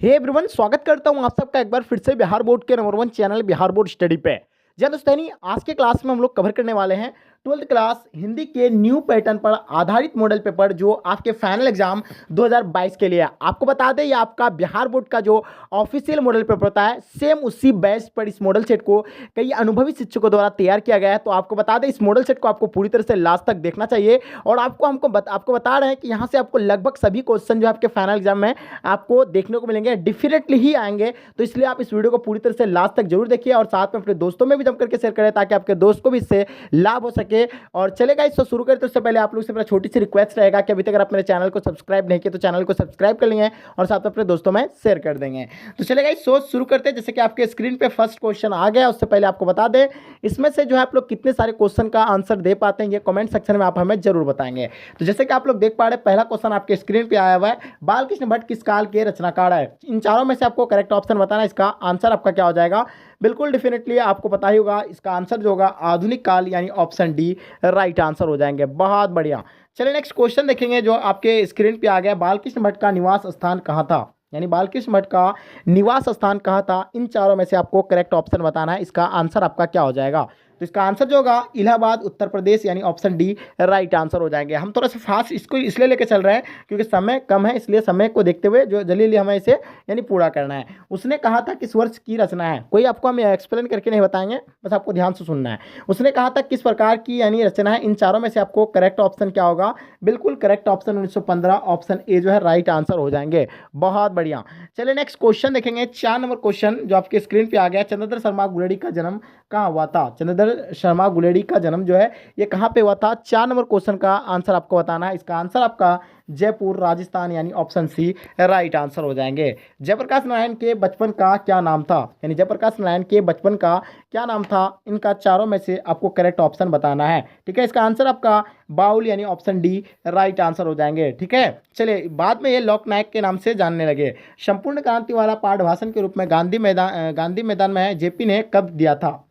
Hey everyone, स्वागत करता हूं आप सबका एक बार फिर से बिहार बोर्ड के number 1 channel Bihar board study पे। जी हाँ दोस्तों, आज के क्लास में हम लोग कवर करने वाले हैं 12th क्लास हिंदी के न्यू पैटर्न पर आधारित मॉडल पेपर जो आपके फाइनल एग्जाम 2022 के लिए है। आपको बता दें, ये आपका बिहार बोर्ड का जो ऑफिशियल मॉडल पेपर होता है, सेम उसी बेस पर इस मॉडल सेट को कई अनुभवी शिक्षकों द्वारा तैयार किया गया है। तो आपको बता दें, इस मॉडल सेट को आपको पूरी तरह से लास्ट तक देखना चाहिए। और आपको बता रहे हैं कि यहाँ से आपको लगभग सभी क्वेश्चन जो आपके फाइनल एग्जाम में आपको देखने को मिलेंगे, डिफिनेटली ही आएंगे। तो इसलिए आप इस वीडियो को पूरी तरह से लास्ट तक जरूर देखिए और साथ में अपने दोस्तों में भी जम करके शेयर करें ताकि आपके दोस्त को भी इससे लाभ हो सके। और चलेगा, इसको शुरू करें तो उससे पहले आप लोग से मेरा छोटी सी रिक्वेस्ट रहेगा कि अभी तक अगर आप मेरे चैनल को सब्सक्राइब नहीं किया तो चैनल को सब्सक्राइब कर लेंगे और साथ में अपने दोस्तों में शेयर कर देंगे। तो चलेगा, इस सोच शुरू करते हैं। जैसे कि आपके स्क्रीन पे फर्स्ट क्वेश्चन आ गया, उससे पहले आपको बता दें इसमें से जो है आप लोग कितने सारे क्वेश्चन का आंसर दे पाते हैं, ये कमेंट सेक्शन में आप हमें जरूर बताएंगे। तो जैसे कि आप लोग देख पा रहे हैं, पहला क्वेश्चन आपके स्क्रीन पे आया हुआ है, बालकृष्ण भट्ट किस काल के रचनाकार है। इन चारों में से आपको करेक्ट ऑप्शन बताना है, इसका आंसर आपका क्या हो जाएगा। बिल्कुल डेफिनेटली आपको पता ही होगा, इसका आंसर जो होगा आधुनिक काल यानी ऑप्शन डी राइट आंसर हो जाएंगे। बहुत बढ़िया। चलिए नेक्स्ट क्वेश्चन देखेंगे जो आपके स्क्रीन पे आ गया, बालकृष्ण भट्ट का निवास स्थान कहाँ था, यानी बालकृष्ण भट्ट का निवास स्थान कहाँ था। इन चारों में से आपको करेक्ट ऑप्शन बताना है, इसका आंसर आपका क्या हो जाएगा। तो इसका आंसर जो होगा इलाहाबाद उत्तर प्रदेश यानी ऑप्शन डी राइट आंसर हो जाएंगे। हम थोड़ा सा फास्ट इसको इसलिए लेके चल रहे हैं क्योंकि समय कम है, इसलिए समय को देखते हुए जो जल्दी हमें इसे यानी पूरा करना है। उसने कहा था किस वर्ष की रचना है, कोई आपको हम एक्सप्लेन करके नहीं बताएंगे, बस आपको ध्यान से सुनना है। उसने कहा था किस प्रकार की यानी रचना है। इन चारों में से आपको करेक्ट ऑप्शन क्या होगा। बिल्कुल करेक्ट ऑप्शन 1915 ऑप्शन ए जो है राइट आंसर हो जाएंगे। बहुत बढ़िया। चलिए नेक्स्ट क्वेश्चन देखेंगे, 4 नंबर क्वेश्चन जो आपके स्क्रीन पे आ गया, चंद्रधर शर्मा गुलेडी का जन्म कहाँ हुआ था। चंद्रधर शर्मा गुलेडी का जन्म जो है ये कहाँ पे हुआ था। 4 नंबर क्वेश्चन का आंसर आपको बताना है, इसका आंसर आपका जयपुर राजस्थान यानी ऑप्शन सी राइट आंसर हो जाएंगे। जयप्रकाश नारायण के बचपन का क्या नाम था, यानी जयप्रकाश नारायण के बचपन का क्या नाम था। इनका चारों में से आपको करेक्ट ऑप्शन बताना है, ठीक है। इसका आंसर आपका बाउल यानी ऑप्शन डी राइट आंसर हो जाएंगे, ठीक है। चलिए, बाद में ये लोकनायक के नाम से जानने लगे। संपूर्ण क्रांति वाला पाठ भाषण के रूप में गांधी मैदान में जेपी ने कब दिया था,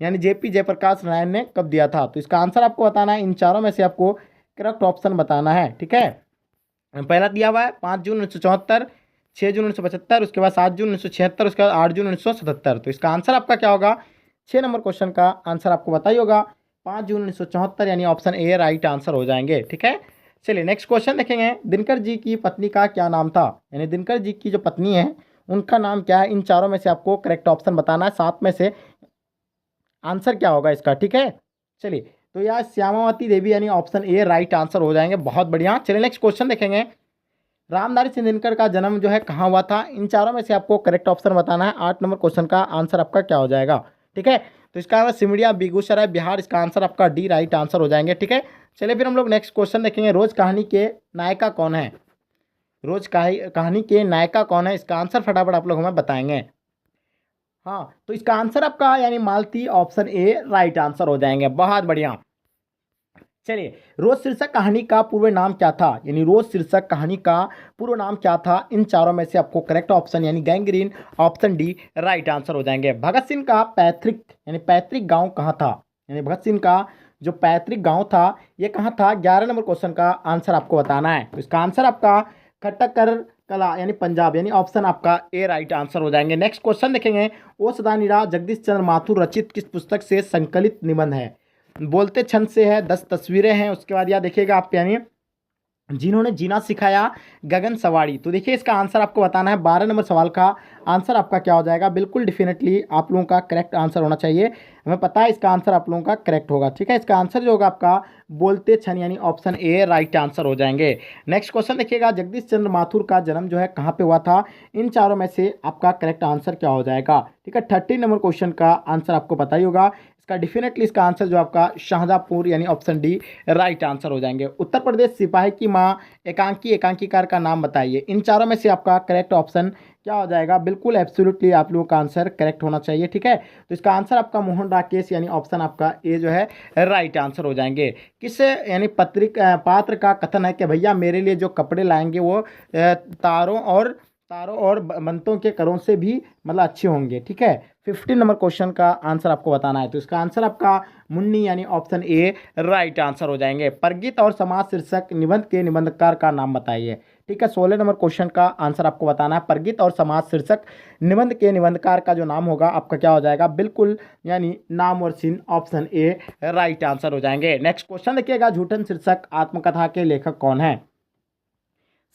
यानी जेपी जयप्रकाश नारायण ने कब दिया था। तो इसका आंसर आपको बताना है, इन चारों में से आपको करेक्ट ऑप्शन बताना है, ठीक है। पहला दिया हुआ है 5 जून 1974, 6 जून 1975, उसके बाद 7 जून 1976, उसके बाद 8 जून 1977। तो इसका आंसर आपका क्या होगा। 6 नंबर क्वेश्चन का आंसर आपको बताइए होगा 5 जून 1974 यानी ऑप्शन ए राइट आंसर हो जाएंगे, ठीक है। चलिए नेक्स्ट क्वेश्चन देखेंगे, दिनकर जी की पत्नी का क्या नाम था, यानी दिनकर जी की जो पत्नी है उनका नाम क्या है। इन चारों में से आपको करेक्ट ऑप्शन बताना है, 7 में से आंसर क्या होगा इसका, ठीक है। चलिए, तो यह श्यामावती देवी यानी ऑप्शन ए राइट आंसर हो जाएंगे। बहुत बढ़िया। चलिए नेक्स्ट क्वेश्चन देखेंगे, रामधारी सिंह का जन्म जो है कहाँ हुआ था। इन चारों में से आपको करेक्ट ऑप्शन बताना है। 8 नंबर क्वेश्चन का आंसर आपका क्या हो जाएगा, ठीक है। तो इसका आंसर सिमरिया बेगूसराय बिहार, इसका आंसर आपका डी राइट आंसर हो जाएंगे, ठीक है। चलिए फिर हम लोग नेक्स्ट क्वेश्चन देखेंगे, रोज कहानी के नायिका कौन है। रोज कहानी के नायिका कौन है, इसका आंसर फटाफट आप लोग हमें बताएंगे। हाँ, तो इसका आंसर आपका यानी मालती ऑप्शन ए राइट आंसर हो जाएंगे। बहुत बढ़िया। चलिए, रोज शीर्षक कहानी का पूर्व नाम क्या था, यानी रोज शीर्षक कहानी का पूर्व नाम क्या था। इन चारों में से आपको करेक्ट ऑप्शन यानी gangrene option D right answer हो जाएंगे। भगत सिंह का पैतृक गांव कहाँ था, यानी भगत सिंह का जो पैतृक गांव था ये कहाँ था। 11 नंबर क्वेश्चन का आंसर आपको बताना है। तो इसका आंसर आपका खट्टकर कला यानी पंजाब यानी ऑप्शन आपका ए राइट आंसर हो जाएंगे। नेक्स्ट क्वेश्चन देखेंगे, ओ सदानीरा जगदीश चंद्र माथुर रचित किस पुस्तक से संकलित निबंध है। बोलते छंद से है, 10 तस्वीरें हैं, उसके बाद यह देखिएगा आप, यानी जिन्होंने जीना सिखाया गगन सवारी। तो देखिए इसका आंसर आपको बताना है। 12 नंबर सवाल का आंसर आपका क्या हो जाएगा। बिल्कुल डेफिनेटली आप लोगों का करेक्ट आंसर होना चाहिए, हमें पता है इसका आंसर आप लोगों का करेक्ट होगा, ठीक है। इसका आंसर जो होगा आपका बोलते छन यानी ऑप्शन ए राइट आंसर हो जाएंगे। नेक्स्ट क्वेश्चन देखिएगा, जगदीश चंद्र माथुर का जन्म जो है कहाँ पे हुआ था। इन चारों में से आपका करेक्ट आंसर क्या हो जाएगा, ठीक है। 30 नंबर क्वेश्चन का आंसर आपको पता ही होगा। इसका डेफिनेटली इसका आंसर जो आपका शाहजहाँपुर यानी ऑप्शन डी राइट आंसर हो जाएंगे। उत्तर प्रदेश सिपाही की माँ एकांकीकार का नाम बताइए। इन चारों में से आपका करेक्ट ऑप्शन क्या हो जाएगा। बिल्कुल एब्सोल्युटली आप लोगों का आंसर करेक्ट होना चाहिए, ठीक है। तो इसका आंसर आपका मोहन राकेश यानी ऑप्शन आपका ए जो है राइट आंसर हो जाएंगे। किस यानी पात्र का कथन है कि भैया मेरे लिए जो कपड़े लाएंगे वो तारों और बंतों के करों से भी मतलब अच्छे होंगे, ठीक है। 15 नंबर क्वेश्चन का आंसर आपको बताना है। तो इसका आंसर आपका मुन्नी यानी ऑप्शन ए राइट आंसर हो जाएंगे। परगित और समाज शीर्षक निबंध के निबंधकार का नाम बताइए, ठीक है। 16 नंबर क्वेश्चन का आंसर आपको बताना है। प्रगीत और समाज शीर्षक निबंध के निबंधकार का जो नाम होगा आपका क्या हो जाएगा, बिल्कुल यानी नाम और चिन्ह, ऑप्शन ए राइट आंसर हो जाएंगे। नेक्स्ट क्वेश्चन देखिएगा, झूठन शीर्षक आत्मकथा के लेखक कौन है।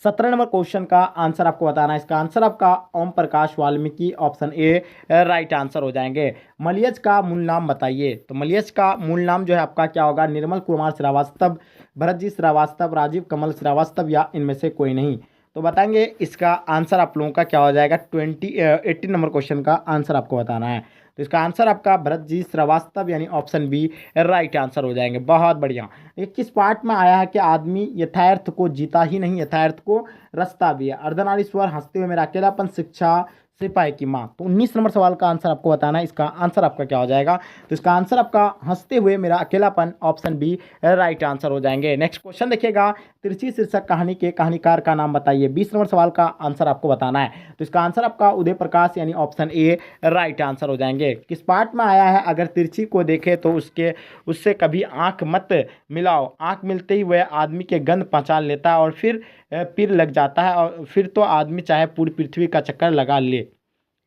17 नंबर क्वेश्चन का आंसर आपको बताना है। इसका आंसर आपका Om Prakash Valmiki, option A right answer हो जाएंगे। मलयज का मूल नाम बताइए। तो मलयज का मूल नाम जो है आपका क्या होगा, निर्मल कुमार श्रीवास्तव, भरतजी श्रीवास्तव, राजीव कमल श्रीवास्तव या इनमें से कोई नहीं। तो बताएंगे इसका आंसर आप लोगों का क्या हो जाएगा। 18 नंबर क्वेश्चन का आंसर आपको बताना है। तो इसका आंसर आपका भरतजी श्रीवास्तव यानी ऑप्शन बी राइट आंसर हो जाएंगे। बहुत बढ़िया। ये किस पार्ट में आया है कि आदमी यथार्थ को जीता ही नहीं, यथार्थ को रस्ता भी है। अर्धनारीश्वर, हंसते हुए मेरा अकेलापन, शिक्षा, सिपाही की माँ। तो 19 नंबर सवाल का आंसर आपको बताना है। इसका आंसर आपका क्या हो जाएगा। तो इसका आंसर आपका हंसते हुए मेरा अकेलापन, ऑप्शन बी राइट आंसर हो जाएंगे। नेक्स्ट क्वेश्चन देखिएगा, तिरछी शीर्षक कहानी के कहानीकार का नाम बताइए। 20 नंबर सवाल का आंसर आपको बताना है। तो इसका आंसर आपका उदय प्रकाश यानी ऑप्शन ए राइट आंसर हो जाएंगे। किस पार्ट में आया है, अगर तिरछी को देखे तो उससे कभी आंख मत मिलाओ, आंख मिलते ही वह आदमी के गंध पहचान लेता है और फिर लग जाता है, और फिर तो आदमी चाहे पूरी पृथ्वी का चक्कर लगा ले,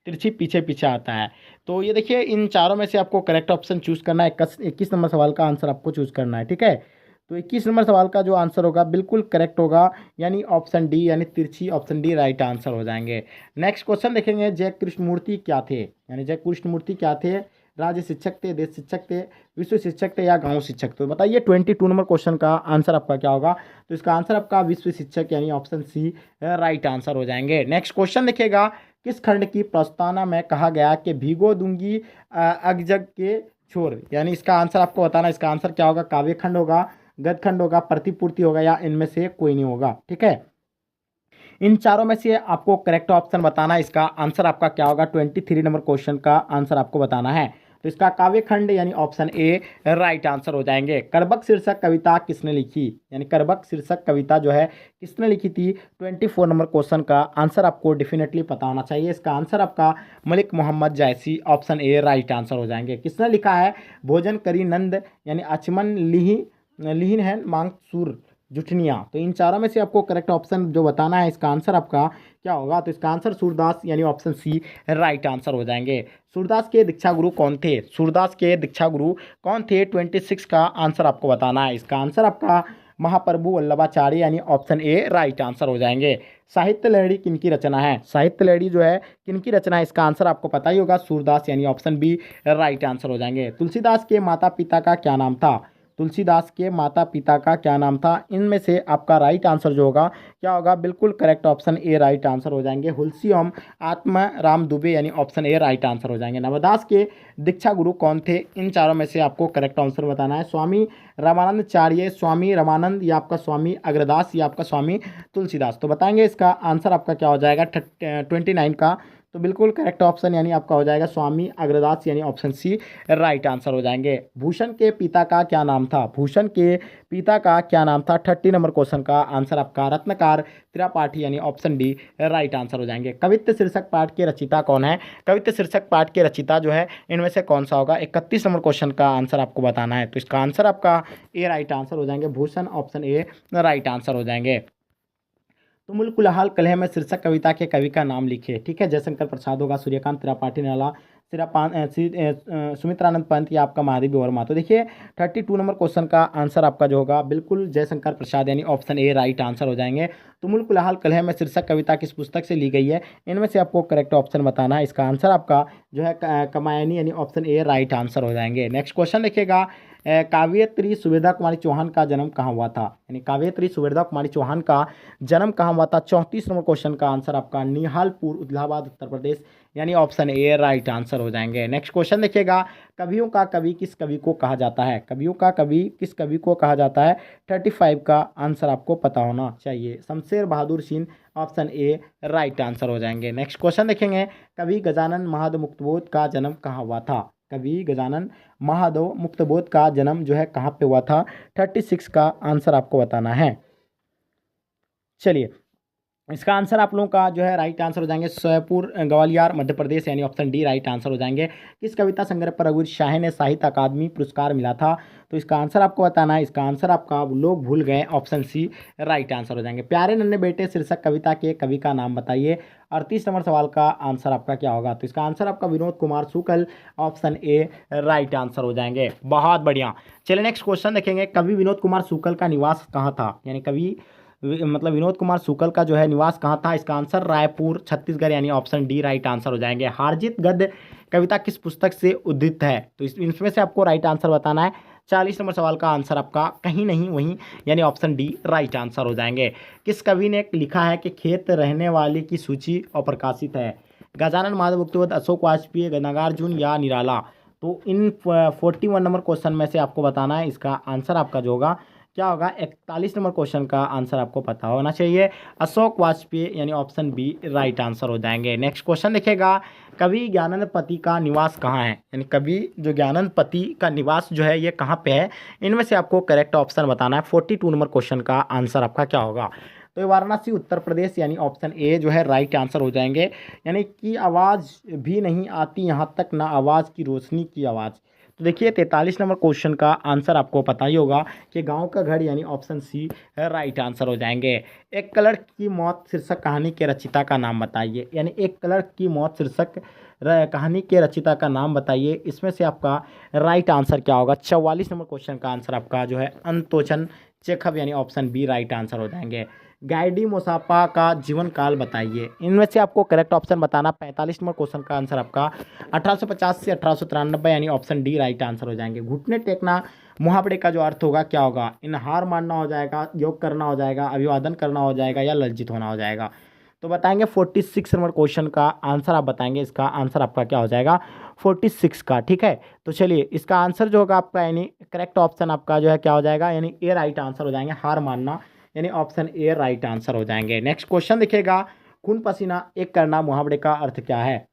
तिरछी पीछे पीछे आता है। तो ये देखिए, इन चारों में से आपको करेक्ट ऑप्शन चूज करना है। 21 नंबर सवाल का आंसर आपको चूज करना है, ठीक है। तो 21 नंबर सवाल का जो आंसर होगा बिल्कुल करेक्ट होगा, यानी ऑप्शन डी यानी तिरछी, ऑप्शन डी राइट आंसर हो जाएंगे। नेक्स्ट क्वेश्चन देखेंगे, जय कृष्णमूर्ति क्या थे, यानी जय कृष्णमूर्ति क्या थे। राज्य शिक्षक थे, देश शिक्षक थे, विश्व शिक्षक थे या गांव शिक्षक। तो बताइए 22 नंबर क्वेश्चन का आंसर आपका क्या होगा। तो इसका आंसर आपका विश्व शिक्षक यानी ऑप्शन सी राइट आंसर हो जाएंगे। नेक्स्ट क्वेश्चन देखिएगा, किस खंड की प्रस्तावना में कहा गया कि भीगो दूंगी अगजग के छोर, यानी इसका आंसर आपको बताना है। इसका आंसर क्या होगा, काव्य खंड होगा, गद्य खंड होगा, प्रतिपूर्ति होगा या इनमें से कोई नहीं होगा, ठीक है। इन चारों में से आपको करेक्ट ऑप्शन बताना है। इसका आंसर आपका क्या होगा। 23 नंबर क्वेश्चन का आंसर आपको बताना है। तो इसका काव्य खंड यानी ऑप्शन ए राइट आंसर हो जाएंगे। करबक शीर्षक कविता किसने लिखी, यानी करबक शीर्षक कविता जो है किसने लिखी थी। 24 नंबर क्वेश्चन का आंसर आपको डेफिनेटली पता होना चाहिए। इसका आंसर आपका मलिक मोहम्मद जायसी, ऑप्शन ए राइट आंसर हो जाएंगे। किसने लिखा है, भोजन करी नंद यानी अचमन लिहिन है मांगसूर जुठनिया। तो इन चारों में से आपको करेक्ट ऑप्शन जो बताना है, इसका आंसर आपका क्या होगा। तो इसका आंसर सूरदास यानी ऑप्शन सी राइट आंसर हो जाएंगे। सूरदास के दीक्षा गुरु कौन थे, सूरदास के दीक्षा गुरु कौन थे। 26 का आंसर आपको बताना है। इसका आंसर आपका महाप्रभु वल्लभाचार्य यानी ऑप्शन ए राइट आंसर हो जाएंगे। साहित्य लहरी किनकी रचना है, साहित्य लहरी जो है किनकी रचना है, इसका आंसर आपको पता ही होगा, सूरदास यानी ऑप्शन बी राइट आंसर हो जाएंगे। तुलसीदास के माता पिता का क्या नाम था, तुलसीदास के माता पिता का क्या नाम था। इनमें से आपका राइट आंसर जो होगा क्या होगा, बिल्कुल correct option A right answer हो जाएंगे। हुलसी ओम आत्मा राम दुबे यानी ऑप्शन ए राइट आंसर हो जाएंगे। नवदास के दीक्षा गुरु कौन थे, इन चारों में से आपको करेक्ट आंसर बताना है। स्वामी रामानंदाचार्य, स्वामी रामानंद या आपका स्वामी अग्रदास या आपका स्वामी तुलसीदास। तो बताएंगे इसका आंसर आपका क्या हो जाएगा 29 का। तो बिल्कुल करेक्ट ऑप्शन यानी आपका हो जाएगा स्वामी अग्रदास यानी ऑप्शन सी राइट आंसर हो जाएंगे। भूषण के पिता का क्या नाम था, भूषण के पिता का क्या नाम था। 30 नंबर क्वेश्चन का आंसर आपका रत्नकार त्रिपाठी यानी ऑप्शन डी राइट आंसर हो जाएंगे। कवित्त शीर्षक पाठ के रचयिता कौन है, कवित्त शीर्षक पाठ के रचयिता जो है इनमें से कौन सा होगा। 31 नंबर क्वेश्चन का आंसर आपको बताना है। तो इसका आंसर आपका ए राइट आंसर हो जाएंगे, Bhushan option A right answer हो जाएंगे। तुमुल कुलहाल कलह में शीर्षक कविता के कवि का नाम लिखे, ठीक है। जयशंकर प्रसाद होगा, सूर्यकांत त्रिपाठी नाला, सुमित्रानंद पंत या आपका महादेवी वर्मा। तो देखिए 32 नंबर क्वेश्चन का आंसर आपका जो होगा बिल्कुल जयशंकर प्रसाद यानी ऑप्शन ए राइट आंसर हो जाएंगे। तुमुल कुलहाल कलह में शीर्षक कविता किस पुस्तक से ली गई है, इनमें से आपको करेक्ट ऑप्शन बताना है। इसका आंसर आपका जो है कमायनी यानी ऑप्शन ए राइट आंसर हो जाएंगे। नेक्स्ट क्वेश्चन देखिएगा, काव्यत्री सुवेदा कुमारी चौहान का जन्म कहाँ हुआ था, यानी काव्यत्री सुवेदा कुमारी चौहान का जन्म कहाँ हुआ था। 34 नंबर क्वेश्चन का आंसर आपका निहालपुर इलाहाबाद उत्तर प्रदेश यानी ऑप्शन ए राइट आंसर हो जाएंगे। नेक्स्ट क्वेश्चन देखिएगा, कवियों का कवि किस कवि को कहा जाता है, कवियों का कवि किस कवि को कहा जाता है। 35 का आंसर आपको पता होना चाहिए, Shamsher Bahadur Singh option A right answer हो जाएंगे। नेक्स्ट क्वेश्चन देखेंगे, कवि गजानन महादेव मुक्तबोध का जन्म कहाँ हुआ था, कवि गजानन महादेव मुक्तबोध का जन्म जो है कहाँ पे हुआ था। 36 का आंसर आपको बताना है। चलिए इसका आंसर आप लोगों का जो है राइट आंसर हो जाएंगे सोयपुर ग्वालियर मध्य प्रदेश, यानी ऑप्शन डी राइट आंसर हो जाएंगे। किस कविता संग्रह पर रघुवीर शाह ने साहित्य अकादमी पुरस्कार मिला था? तो इसका आंसर आपको बताना है। इसका आंसर आपका लोग भूल गए, ऑप्शन सी राइट आंसर हो जाएंगे। प्यारे नन्हे बेटे शीर्षक कविता के कवि का नाम बताइए। 38 नंबर सवाल का आंसर आपका क्या होगा? तो इसका आंसर आपका Vinod Kumar Shukla, option A right answer हो जाएंगे। बहुत बढ़िया। चलिए नेक्स्ट क्वेश्चन देखेंगे। कवि विनोद कुमार शुक्ल का निवास कहाँ था? यानी कवि मतलब विनोद कुमार शुक्ल का जो है निवास कहाँ था? इसका आंसर रायपुर छत्तीसगढ़, यानी ऑप्शन डी राइट आंसर हो जाएंगे। हारजीत गद्य कविता किस पुस्तक से उद्धृत है? तो इसमें से आपको राइट आंसर बताना है। 40 नंबर सवाल का आंसर आपका कहीं नहीं वहीं, यानी ऑप्शन डी राइट आंसर हो जाएंगे। किस कवि ने लिखा है कि खेत रहने वाले की सूची अप्रकाशित है? गजानन माधव गुप्तवत, अशोक वाजपेयी, नागार्जुन या निराला? तो इन 41 नंबर क्वेश्चन में से आपको बताना है। इसका आंसर आपका जो होगा क्या होगा? 41 नंबर क्वेश्चन का आंसर आपको पता होना चाहिए। अशोक वाजपेयी, यानी ऑप्शन बी राइट आंसर हो जाएंगे। नेक्स्ट क्वेश्चन देखिएगा। कवि ज्ञानंद पति का निवास कहाँ है? यानी कवि जो ज्ञानंद पति का निवास जो है ये कहाँ पे है? इनमें से आपको करेक्ट ऑप्शन बताना है। 42 नंबर क्वेश्चन का आंसर आपका क्या होगा? तो ये वाराणसी उत्तर प्रदेश, यानी ऑप्शन ए जो है राइट आंसर हो जाएंगे। यानी कि आवाज़ भी नहीं आती यहाँ तक ना आवाज़ की रोशनी की आवाज़। तो देखिए 43 नंबर क्वेश्चन का आंसर आपको पता ही होगा कि गांव का घर, यानी ऑप्शन सी राइट आंसर हो जाएंगे। एक कलर की मौत शीर्षक कहानी के रचयिता का नाम बताइए। यानी एक कलर की मौत शीर्षक कहानी के रचयिता का नाम बताइए। इसमें से आपका राइट आंसर क्या होगा? 44 नंबर क्वेश्चन का आंसर आपका जो है अंतोचन चेखव, यानी ऑप्शन बी राइट आंसर हो जाएंगे। गाइडी मोसापा का जीवन काल बताइए। इनमें से आपको करेक्ट ऑप्शन बताना। 45 नंबर क्वेश्चन का आंसर आपका 1850 से 1893, यानी ऑप्शन डी राइट आंसर हो जाएंगे। घुटने टेकना मुहावरे का जो अर्थ होगा क्या होगा? इन हार मानना हो जाएगा, योग करना हो जाएगा, अभिवादन करना हो जाएगा, या लज्जित होना हो जाएगा? तो बताएंगे 46 नंबर क्वेश्चन का आंसर आप बताएंगे। इसका आंसर आपका क्या हो जाएगा? 46 का। ठीक है, तो चलिए इसका आंसर जो होगा आपका, यानी करेक्ट ऑप्शन आपका जो है क्या हो जाएगा? यानी ए राइट आंसर हो जाएंगे। हार मानना, यानी ऑप्शन ए राइट आंसर हो जाएंगे। नेक्स्ट क्वेश्चन देखिएगा। खून पसीना एक करना मुहावरे का अर्थ क्या है?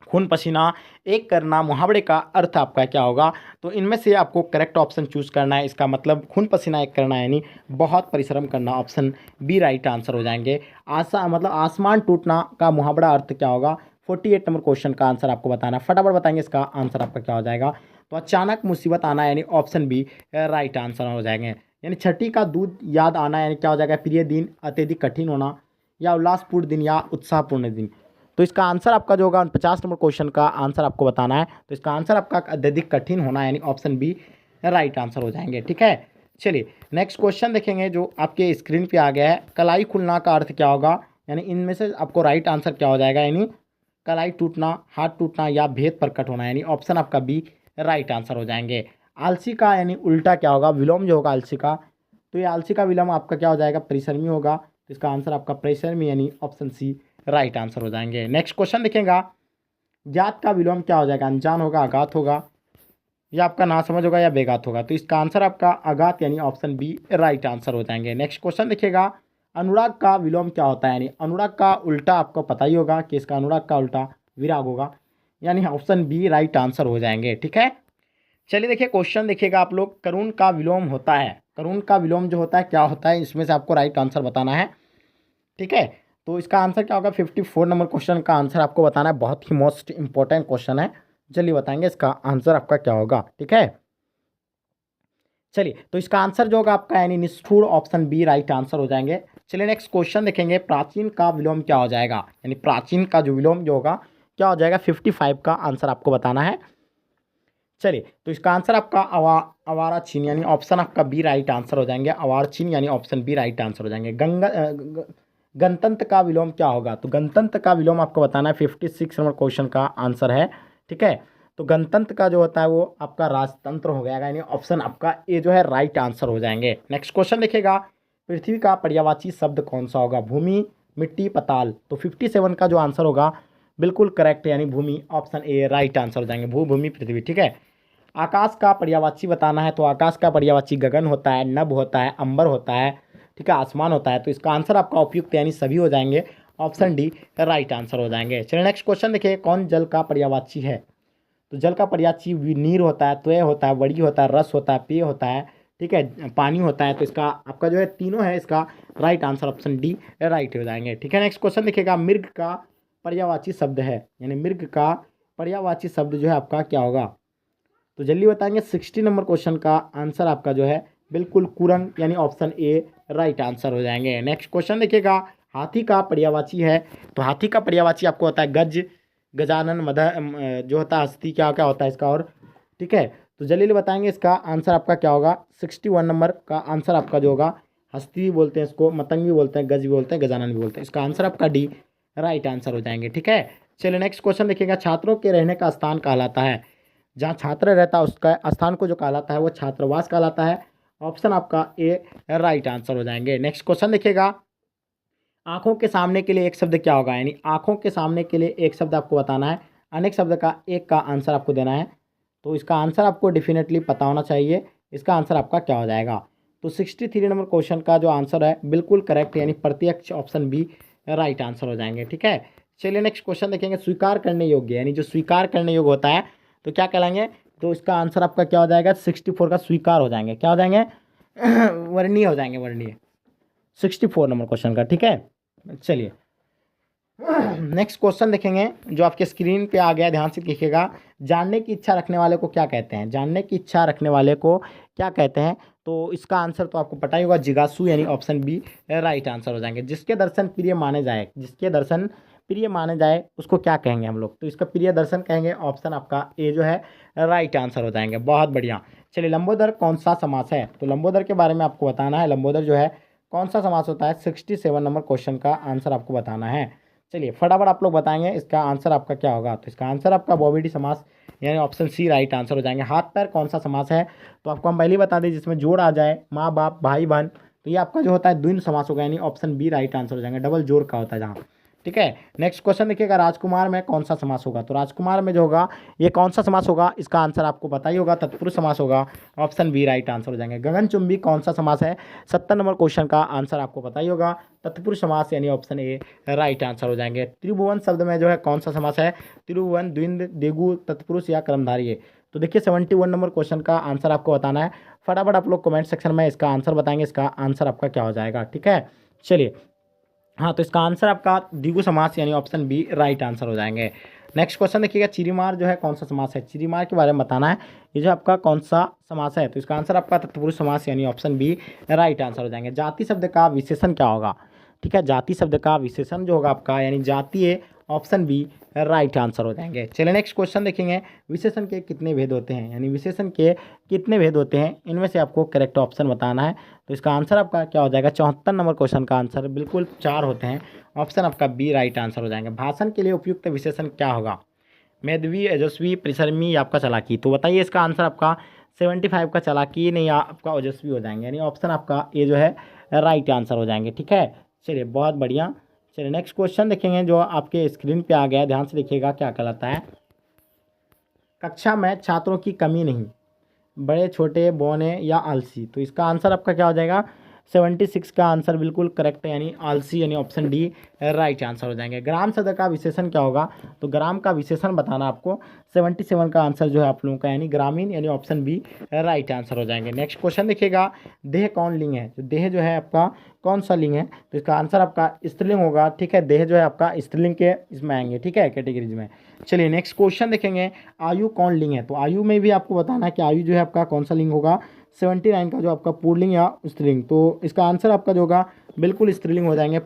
खून पसीना एक करना मुहावरे का अर्थ आपका क्या होगा? तो इनमें से आपको करेक्ट ऑप्शन चूज करना है। इसका मतलब खून पसीना एक करना यानी बहुत परिश्रम करना, ऑप्शन बी राइट आंसर हो जाएंगे। आसमान टूटना का मुहावरा अर्थ क्या होगा? 48 नंबर क्वेश्चन का आंसर आपको बताना है। फटाफट बताएंगे इसका आंसर आपका क्या हो जाएगा? तो अचानक मुसीबत आना, यानी ऑप्शन बी राइट आंसर हो जाएंगे। यानी छठी का दूध याद आना, यानी क्या हो जाएगा? प्रिय दिन, अत्यधिक कठिन होना, या उल्लासपूर्ण दिन, या उत्साहपूर्ण दिन? तो इसका आंसर आपका जो होगा 50 नंबर क्वेश्चन का आंसर आपको बताना है। तो इसका आंसर आपका अत्यधिक कठिन होना, यानी ऑप्शन बी राइट आंसर हो जाएंगे। ठीक है, चलिए नेक्स्ट क्वेश्चन देखेंगे जो आपके स्क्रीन पे आ गया है। कलाई खुलना का अर्थ क्या होगा? यानी इनमें से आपको राइट आंसर क्या हो जाएगा? यानी कलाई टूटना, हाथ टूटना, या भेद प्रकट होना, यानी ऑप्शन आपका बी राइट आंसर हो जाएंगे। आलसी का यानी उल्टा क्या होगा? विलोम जो होगा आलसी का, तो ये आलसी का विलोम आपका क्या हो जाएगा? परिश्रमी होगा। तो इसका आंसर आपका परिश्रमी, यानी ऑप्शन सी राइट आंसर हो जाएंगे। नेक्स्ट क्वेश्चन देखेगा। ज्ञात का विलोम क्या हो जाएगा? अनजान होगा, अज्ञात होगा, या आपका नासमझ होगा, या बेगात होगा? तो इसका आंसर आपका अज्ञात, यानी ऑप्शन बी राइट आंसर हो जाएंगे। नेक्स्ट क्वेश्चन देखिएगा। अनुराग का विलोम क्या होता है? यानी अनुराग का उल्टा आपको पता ही होगा कि इसका अनुराग का उल्टा विराग होगा, यानी ऑप्शन बी राइट आंसर हो जाएंगे। ठीक है, चलिए देखिए क्वेश्चन देखिएगा आप लोग। करुण का विलोम होता है, करुण का विलोम जो होता है क्या होता है? इसमें से आपको राइट आंसर बताना है। ठीक है, तो इसका आंसर क्या होगा? 54 नंबर क्वेश्चन का आंसर आपको बताना है। बहुत ही मोस्ट इंपॉर्टेंट क्वेश्चन है, चलिए बताएंगे इसका आंसर आपका क्या होगा। ठीक है, चलिए तो इसका आंसर जो होगा आपका यानी निष्ठुर, ऑप्शन बी राइट आंसर हो जाएंगे। चलिए नेक्स्ट क्वेश्चन देखेंगे। प्राचीन का विलोम क्या हो जाएगा? यानी प्राचीन का जो विलोम जो होगा क्या हो जाएगा? 55 का आंसर आपको बताना है। चलिए तो इसका आंसर आपका अवारा चीन, यानी ऑप्शन आपका बी राइट आंसर हो जाएंगे। अवार चीन, यानी ऑप्शन बी राइट आंसर हो जाएंगे। गणतंत्र का विलोम क्या होगा? तो गणतंत्र का विलोम आपको बताना है। 56 नंबर क्वेश्चन का आंसर है। ठीक है, तो गणतंत्र का जो होता है वो आपका राजतंत्र हो गया, यानी ऑप्शन आपका ए जो है राइट आंसर हो जाएंगे। नेक्स्ट क्वेश्चन देखिएगा। पृथ्वी का पर्यायवाची शब्द कौन सा होगा? भूमि, मिट्टी, पताल? तो 57 का जो आंसर होगा बिल्कुल करेक्ट, यानी भूमि, ऑप्शन ए राइट आंसर हो जाएंगे। भू, भूमि, पृथ्वी। ठीक है, आकाश का पर्यायवाची बताना है। तो आकाश का पर्यायवाची गगन होता है, नभ होता है, अंबर होता है, ठीक है, आसमान होता है। तो इसका आंसर आपका उपयुक्त यानी सभी हो जाएंगे, ऑप्शन डी राइट आंसर हो जाएंगे। चलिए नेक्स्ट क्वेश्चन देखिए। कौन जल का पर्यायवाची है? तो जल का पर्यायवाची नीर होता है, त्वय होता है, वड़ी होता है, रस होता है, पेय होता है, ठीक है, पानी होता है, तो इसका आपका जो है तीनों है इसका right answer option D right हो जाएंगे। ठीक है, नेक्स्ट क्वेश्चन देखिएगा, मृग का पर्यायवाची शब्द है, यानी मृग का पर्यायवाची शब्द जो है आपका क्या होगा, तो जल्दी बताएंगे। 60 नंबर क्वेश्चन का आंसर आपका जो है बिल्कुल कुरंग, यानी ऑप्शन ए राइट आंसर हो जाएंगे। नेक्स्ट क्वेश्चन देखिएगा, हाथी का पर्यायवाची है, तो हाथी का पर्यायवाची आपको होता है गज, गजानन, मद जो होता है हस्ती, क्या क्या होता है इसका, और ठीक है, तो जल्दी बताएंगे इसका आंसर आपका क्या होगा। 61 नंबर का आंसर आपका जो होगा, हस्ती भी बोलते हैं इसको, मतंग भी बोलते हैं, गज भी बोलते हैं, गजानन भी बोलते हैं, इसका आंसर आपका डी राइट आंसर हो जाएंगे। ठीक है, चलिए नेक्स्ट क्वेश्चन देखिएगा, छात्रों के रहने का स्थान कहलाता है, जहाँ छात्र रहता है उसका स्थान को जो कहलाता है वो छात्रावास कहलाता है, ऑप्शन आपका ए राइट आंसर हो जाएंगे। नेक्स्ट क्वेश्चन देखिएगा, आंखों के सामने के लिए एक शब्द क्या होगा, यानी आंखों के सामने के लिए एक शब्द आपको बताना है, अनेक शब्द का एक का आंसर आपको देना है, तो इसका आंसर आपको डेफिनेटली पता होना चाहिए, इसका आंसर आपका क्या हो जाएगा। तो 63 नंबर क्वेश्चन का जो आंसर है बिल्कुल करेक्ट, यानी प्रत्यक्ष ऑप्शन बी राइट आंसर हो जाएंगे। ठीक है, चलिए नेक्स्ट क्वेश्चन देखेंगे, स्वीकार करने योग्य, यानी जो स्वीकार करने योग्य होता है तो क्या कहलाएंगे, तो इसका आंसर आपका क्या हो जाएगा, 64 का स्वीकार हो जाएंगे, क्या हो जाएंगे वर्णीय हो जाएंगे, वर्णीय, 64 नंबर क्वेश्चन का। ठीक है, चलिए नेक्स्ट क्वेश्चन देखेंगे जो आपके स्क्रीन पे आ गया, ध्यान से देखिएगा, जानने की इच्छा रखने वाले को क्या कहते हैं, जानने की इच्छा रखने वाले को क्या कहते हैं, तो इसका आंसर तो आपको पता ही होगा, जिज्ञासु, यानी ऑप्शन बी राइट आंसर हो जाएंगे। जिसके दर्शन प्रिय माने जाए, जिसके दर्शन प्रिय माने जाए उसको क्या कहेंगे हम लोग, तो इसका प्रिय दर्शन कहेंगे, ऑप्शन आपका ए जो है राइट आंसर हो जाएंगे। बहुत बढ़िया, चलिए लंबोदर कौन सा समास है, तो लंबोदर के बारे में आपको बताना है, लंबोदर जो है कौन सा समास होता है, 67 नंबर क्वेश्चन का आंसर आपको बताना है। चलिए फटाफट आप लोग बताएंगे इसका आंसर आपका क्या होगा, तो इसका आंसर आपका बहुव्रीहि समास, यानी ऑप्शन सी राइट आंसर हो जाएंगे। हाथ पैर कौन सा समास है, तो आपको हम पहले ही बता दें, जिसमें जोड़ आ जाए, माँ बाप, भाई बहन, तो ये आपका जो होता है द्विंद समास होगा, यानी ऑप्शन बी राइट आंसर हो जाएंगे, डबल जोड़ का होता है जहाँ। ठीक है, नेक्स्ट क्वेश्चन देखिएगा, राजकुमार में कौन सा समास होगा, तो राजकुमार में जो होगा ये कौन सा समास होगा, इसका आंसर आपको पता ही होगा, तत्पुरुष समास होगा, ऑप्शन बी राइट आंसर हो जाएंगे। गगनचुंबी कौन सा समास है, 70 नंबर क्वेश्चन का आंसर आपको पता ही होगा, तत्पुरुष समास, यानी ऑप्शन ए राइट आंसर हो जाएंगे। त्रिभुवन शब्द में जो है कौन सा समास है, त्रिभुवन, द्विंद, देगु, तत्पुरुष या कर्मधारय, तो देखिए 71 नंबर क्वेश्चन का आंसर आपको बताना है, फटाफट आप लोग कमेंट सेक्शन में इसका आंसर बताएंगे, इसका आंसर आपका क्या हो जाएगा। ठीक है, चलिए हाँ, तो इसका आंसर आपका द्विगु समास, यानी ऑप्शन बी राइट आंसर हो जाएंगे। नेक्स्ट क्वेश्चन देखिएगा, चिरीमार जो है कौन सा समास है, चिरीमार के बारे में बताना है, ये जो आपका कौन सा समास है, तो इसका आंसर आपका तत्पुरुष समास, यानी ऑप्शन बी राइट आंसर हो जाएंगे। जाति शब्द का विशेषण क्या होगा, ठीक है, जाति शब्द का विशेषण जो होगा आपका, यानी जातीय, ऑप्शन बी राइट आंसर हो जाएंगे। चलिए नेक्स्ट क्वेश्चन देखेंगे, विशेषण के कितने भेद होते हैं, यानी विशेषण के कितने भेद होते हैं, इनमें से आपको करेक्ट ऑप्शन बताना है, तो इसका आंसर आपका क्या हो जाएगा। 74 नंबर क्वेश्चन का आंसर बिल्कुल 4 होते हैं, ऑप्शन आपका बी राइट आंसर हो जाएंगे। भाषण के लिए उपयुक्त विशेषण क्या होगा, मेधावी, ओजस्वी, परिश्रमी या आपका चालाकी, तो बताइए इसका आंसर आपका 75 का चालाकी, नहीं आपका ओजस्वी हो जाएंगे, यानी ऑप्शन आपका ए जो है राइट आंसर हो जाएंगे। ठीक है, चलिए बहुत बढ़िया, चलिए नेक्स्ट क्वेश्चन देखेंगे जो आपके स्क्रीन पे आ गया, ध्यान से देखिएगा क्या कहलाता है। कक्षा में छात्रों की कमी नहीं, बड़े छोटे बौने या आलसी, तो इसका आंसर आपका क्या हो जाएगा, 76 का आंसर बिल्कुल करेक्ट है, यानी आलसी, यानी ऑप्शन डी राइट आंसर हो जाएंगे। ग्राम शब्द का विशेषण क्या होगा, तो ग्राम का विशेषण बताना आपको, 77 का आंसर जो है आप लोगों का, यानी ग्रामीण, यानी ऑप्शन बी राइट आंसर हो जाएंगे। नेक्स्ट क्वेश्चन देखिएगा, देह कौन लिंग है, तो देह जो है आपका कौन सा लिंग है, तो इसका आंसर आपका स्त्रीलिंग होगा। ठीक है, देह जो है आपका स्त्रीलिंग के इसमें आएंगे, ठीक है, कैटेगरीज में। चलिए नेक्स्ट क्वेश्चन देखेंगे, आयु कौन लिंग है, तो आयु में भी आपको बताना है कि आयु जो है आपका कौन सा लिंग होगा, 79 का जो आपका पुल्लिंग या स्त्रीलिंग, तो इसका आंसर आपका जो होगा बिल्कुल स्त्रीलिंग हो जाएंगे,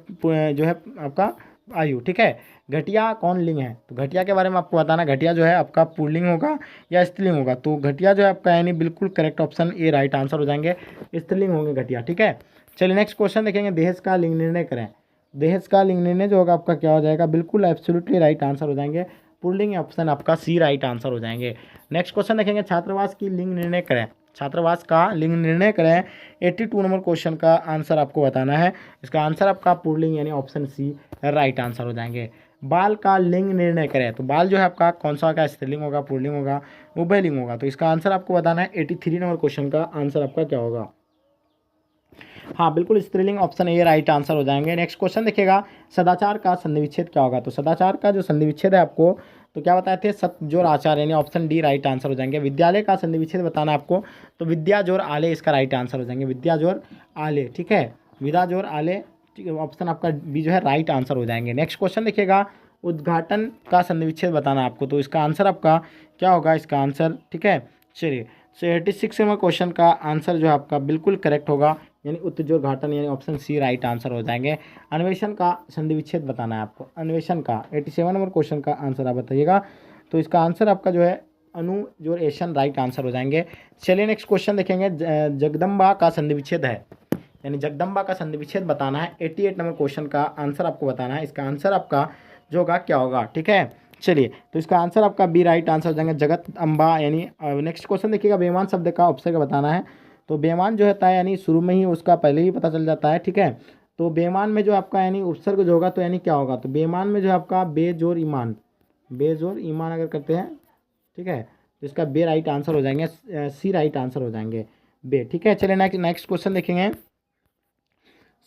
जो है आपका आयु। ठीक है, घटिया कौन लिंग है, तो घटिया के बारे में आपको बताना, घटिया जो है आपका पुल्लिंग होगा या स्त्रीलिंग होगा, तो घटिया जो है आपका, यानी बिल्कुल correct option A right answer हो जाएंगे, स्त्रीलिंग होंगे घटिया। ठीक है, चलिए नेक्स्ट क्वेश्चन देखेंगे, देश का लिंग निर्णय करें, देश का लिंग निर्णय जो होगा आपका क्या हो जाएगा, बिल्कुल एब्सोल्युटली राइट आंसर हो जाएंगे, पुल्लिंग ऑप्शन आपका सी राइट आंसर हो जाएंगे। नेक्स्ट क्वेश्चन देखेंगे, छात्रावास की लिंग निर्णय करें, छात्रावास का लिंग निर्णय करें, 82 नंबर क्वेश्चन का आंसर आपको बताना है, इसका आंसर आपका पुल्लिंग, यानी ऑप्शन सी राइट आंसर हो जाएंगे। बाल का लिंग निर्णय करें, तो बाल जो है आपका कौन सा होगा, स्त्रीलिंग होगा, पुल्लिंग होगा, उभयलिंग होगा, तो इसका आंसर आपको बताना है, 83 नंबर क्वेश्चन का आंसर आपका क्या होगा, हाँ बिल्कुल स्त्रीलिंग, ऑप्शन ए राइट आंसर हो जाएंगे। नेक्स्ट क्वेश्चन देखिएगा, सदाचार का संधि विच्छेद क्या होगा, तो सदाचार का जो संधि विच्छेद है आपको, तो क्या बताए थे, सत्य जोड़ आचार, यानी ऑप्शन डी राइट आंसर हो जाएंगे। विद्यालय का संधि विच्छेद बताना आपको, तो विद्या जोड़ आले इसका राइट आंसर हो जाएंगे, विद्या जोड़ आले, ठीक है, विदा जोड़ आले, ठीक है, ऑप्शन आपका बी जो है राइट आंसर हो जाएंगे। नेक्स्ट क्वेश्चन देखिएगा, उद्घाटन का संधि विच्छेद बताना आपको, तो इसका आंसर आपका क्या होगा, इसका आंसर, ठीक है, चलिए 86 नंबर क्वेश्चन का आंसर जो है आपका बिल्कुल करेक्ट होगा, यानी उत्तरोद्घाटन, यानी ऑप्शन सी राइट आंसर हो जाएंगे। अन्वेषण का संधि विच्छेद बताना है आपको, अन्वेषण का 87 नंबर क्वेश्चन का आंसर आप बताइएगा, तो इसका आंसर आपका जो है अनु जो एशन राइट आंसर हो जाएंगे। चलिए नेक्स्ट क्वेश्चन देखेंगे, जगदम्बा का संधि विच्छेद है, यानी जगदम्बा का संधि विच्छेद बताना है। 88 नंबर क्वेश्चन का आंसर आपको बताना है, इसका आंसर आपका जो होगा क्या होगा, ठीक है, चलिए तो इसका आंसर आपका बी राइट आंसर हो जाएंगे, जगत अम्बा। यानी नेक्स्ट क्वेश्चन देखिएगा, बेईमान शब्द का उपसर्ग बताना है, तो बेईमान जो होता है यानी शुरू में ही उसका पहले ही पता चल जाता है, ठीक है, तो बेईमान में जो आपका यानी उपसर्ग जो होगा तो यानी क्या होगा, तो बेईमान में जो है आपका बेजोर ईमान, बेजोर ईमान अगर करते हैं, ठीक है, तो इसका बे राइट आंसर हो जाएंगे, सी राइट आंसर हो जाएंगे, बे, ठीक है। चलिए नेक्स्ट क्वेश्चन देखेंगे,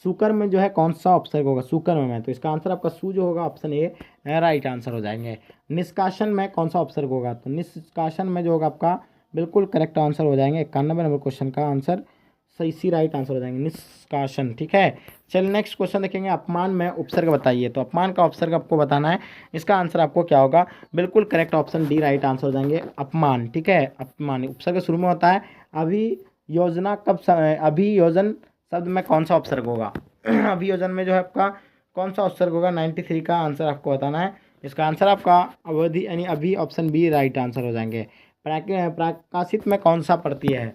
सुकर में जो है कौन सा उपसर्ग होगा, सुकर में, तो इसका आंसर आपका सू जो होगा ऑप्शन ए राइट आंसर हो जाएंगे। निष्कासन में कौन सा उपसर्ग होगा, तो निष्कासन में जो होगा आपका बिल्कुल करेक्ट आंसर हो जाएंगे। 91 नंबर क्वेश्चन का आंसर सही सी राइट आंसर हो जाएंगे, निष्कासन, ठीक है। चलिए नेक्स्ट क्वेश्चन देखेंगे, अपमान में उपसर्ग बताइए, तो अपमान का उपसर्ग आपको बताना है, इसका आंसर आपको क्या होगा, बिल्कुल correct option D right answer हो जाएंगे, अपमान, ठीक है, अपमान उपसर्ग शुरू में होता है। अभियोजना अभियोजन शब्द में कौन सा उपसर्ग होगा अभियोजन में जो है आपका कौन सा उपसर्ग होगा, 93 का आंसर आपको बताना है, इसका आंसर आपका अवधि यानी अभी ऑप्शन बी राइट आंसर हो जाएंगे। प्रकाशित में कौन सा प्रत्यय है,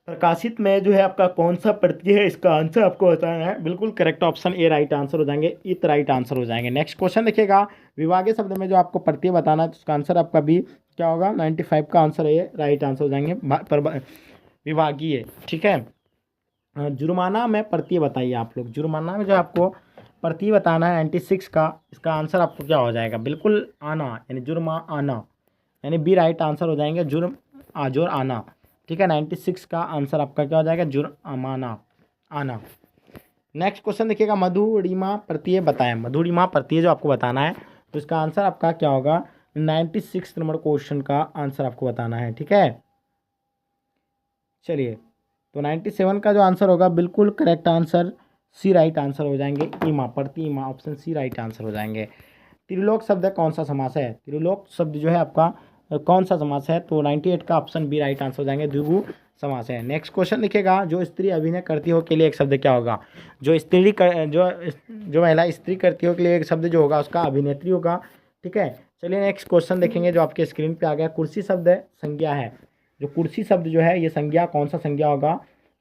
प्रकाशित में जो है आपका कौन सा प्रत्यय है, इसका आंसर आपको बताना है, बिल्कुल correct option A right answer हो जाएंगे, इत राइट आंसर हो जाएंगे। नेक्स्ट क्वेश्चन देखिएगा, विभागीय शब्द में जो आपको प्रत्यय बताना है, तो उसका आंसर आपका बी क्या होगा, 95 का आंसर ए राइट आंसर हो जाएंगे, विभागीय, ठीक है। जुर्माना में प्रत्यय बताइए आप लोग, जुर्माना में जो आपको प्रत्यय बताना है 96 का, इसका आंसर आपको क्या हो जाएगा, बिल्कुल आना, यानी जुर्मा आना, यानी बी राइट आंसर हो जाएंगे, जुर्म आजोर आना, ठीक है। 96 का आंसर आपका क्या हो जाएगा, जुर्माना आना। नेक्स्ट क्वेश्चन देखिएगा, मधुरिमा प्रत्यय बताएं, मधुरिमा प्रत्यय जो आपको बताना है, तो इसका आंसर आपका क्या होगा, 96 नंबर क्वेश्चन का आंसर आपको बताना है, ठीक है। चलिए तो 97 का जो आंसर होगा बिल्कुल correct answer C right answer हो जाएंगे, ईमा, प्रति ईमा, ऑप्शन सी राइट आंसर हो जाएंगे। त्रिलोक शब्द कौन सा समास है, त्रिलोक शब्द जो है आपका कौन सा समास है, तो 98 का ऑप्शन बी राइट आंसर हो जाएंगे, द्विगु समास है। नेक्स्ट क्वेश्चन लिखिएगा, जो स्त्री अभिनय करती हो के लिए एक शब्द क्या होगा, जो स्त्री जो महिला स्त्री करती हो के लिए एक शब्द जो होगा उसका अभिनेत्री होगा, ठीक है। चलिए नेक्स्ट क्वेश्चन देखेंगे, जो आपके स्क्रीन पे आ गया, कुर्सी शब्द संज्ञा है, जो कुर्सी शब्द जो है ये संज्ञा कौन सा संज्ञा होगा,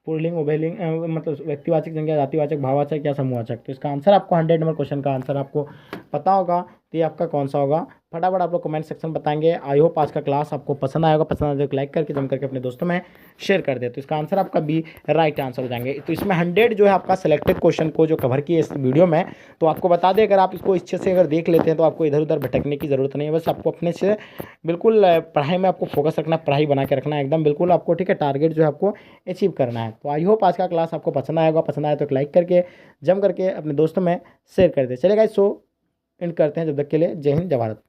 पुल्लिंग उभयलिंग, मतलब व्यक्तिवाचक संज्ञा, जातिवाचक, भाववाचक या समूहवाचक, तो इसका आंसर आपको 100 नंबर क्वेश्चन का आंसर आपको पता होगा, तो ये आपका कौन सा होगा, फटाफट आप लोग कमेंट सेक्शन बताएंगे। आई होप आज का क्लास आपको पसंद आएगा, पसंद आए तो लाइक करके जम करके अपने दोस्तों में शेयर कर दे, तो इसका आंसर आपका बी राइट आंसर हो जाएंगे। तो इसमें 100 जो है आपका सिलेक्टेड क्वेश्चन को जो कवर किए इस वीडियो में, तो आपको बता दें, अगर आप इसको अच्छे से अगर देख लेते हैं तो आपको इधर उधर भटकने की ज़रूरत नहीं है, बस आपको अपने से बिल्कुल पढ़ाई में आपको फोकस रखना, पढ़ाई बना के रखना है एकदम बिल्कुल आपको, ठीक है, टारगेट जो है आपको अचीव करना है। तो आई होप आज का क्लास आपको पसंद आएगा, पसंद आए तो लाइक करके जम करके अपने दोस्तों में शेयर कर दे। चलेगा, सो एंड करते हैं, जब तक के लिए जय हिंद जय भारत।